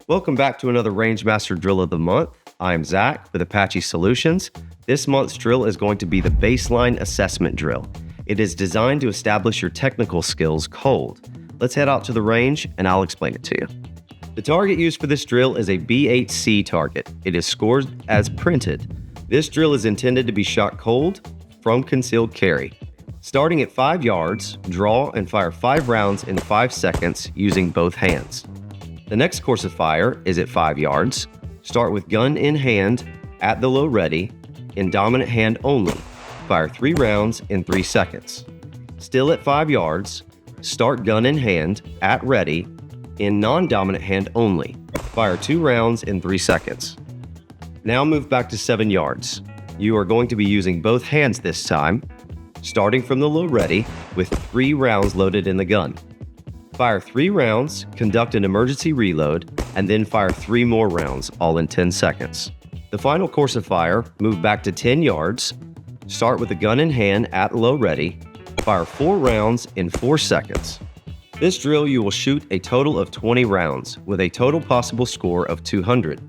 Welcome back to another RangeMaster Drill of the Month. I'm Zach with Apache Solutions. This month's drill is going to be the baseline assessment drill. It is designed to establish your technical skills cold. Let's head out to the range and I'll explain it to you. The target used for this drill is a B8C target. It is scored as printed. This drill is intended to be shot cold from concealed carry. Starting at 5 yards, draw and fire 5 rounds in 5 seconds using both hands. The next course of fire is at 5 yards. Start with gun in hand at the low ready, in dominant hand only. Fire 3 rounds in 3 seconds. Still at 5 yards, start gun in hand at ready, in non-dominant hand only. Fire 2 rounds in 3 seconds. Now move back to 7 yards. You are going to be using both hands this time, starting from the low ready with 3 rounds loaded in the gun. Fire 3 rounds, conduct an emergency reload, and then fire 3 more rounds, all in 10 seconds. The final course of fire, move back to 10 yards, start with the gun in hand at low ready, fire 4 rounds in 4 seconds. This drill you will shoot a total of 20 rounds with a total possible score of 200.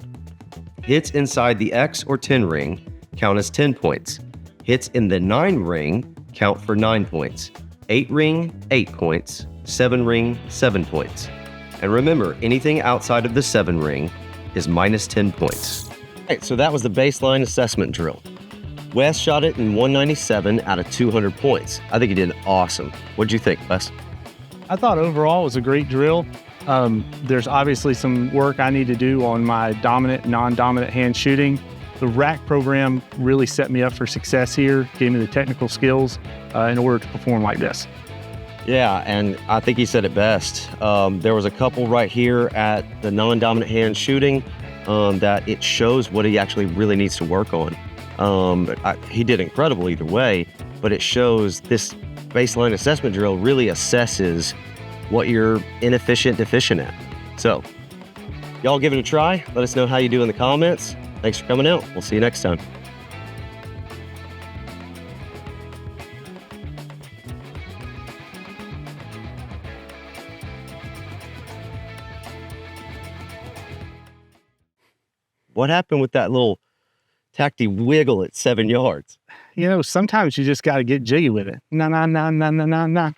Hits inside the X or 10 ring count as 10 points. Hits in the 9 ring count for 9 points. 8 ring, 8 points. 7 ring, 7 points. And remember, anything outside of the 7 ring is minus 10 points. All right, so that was the baseline assessment drill. Wes shot it in 197 out of 200 points. I think he did awesome. What'd you think, Wes? I thought overall it was a great drill. There's obviously some work I need to do on my dominant, non-dominant hand shooting. The RACC program really set me up for success here, gave me the technical skills in order to perform like this. Yeah, and I think he said it best. There was a couple right here at the non-dominant hand shooting that it shows what he actually really needs to work on. He did incredible either way, but it shows this baseline assessment drill really assesses what you're inefficient, deficient at. So, y'all give it a try. Let us know how you do in the comments. Thanks for coming out. We'll see you next time. What happened with that little tacty wiggle at 7 yards? You know, sometimes you just got to get jiggy with it. Nah.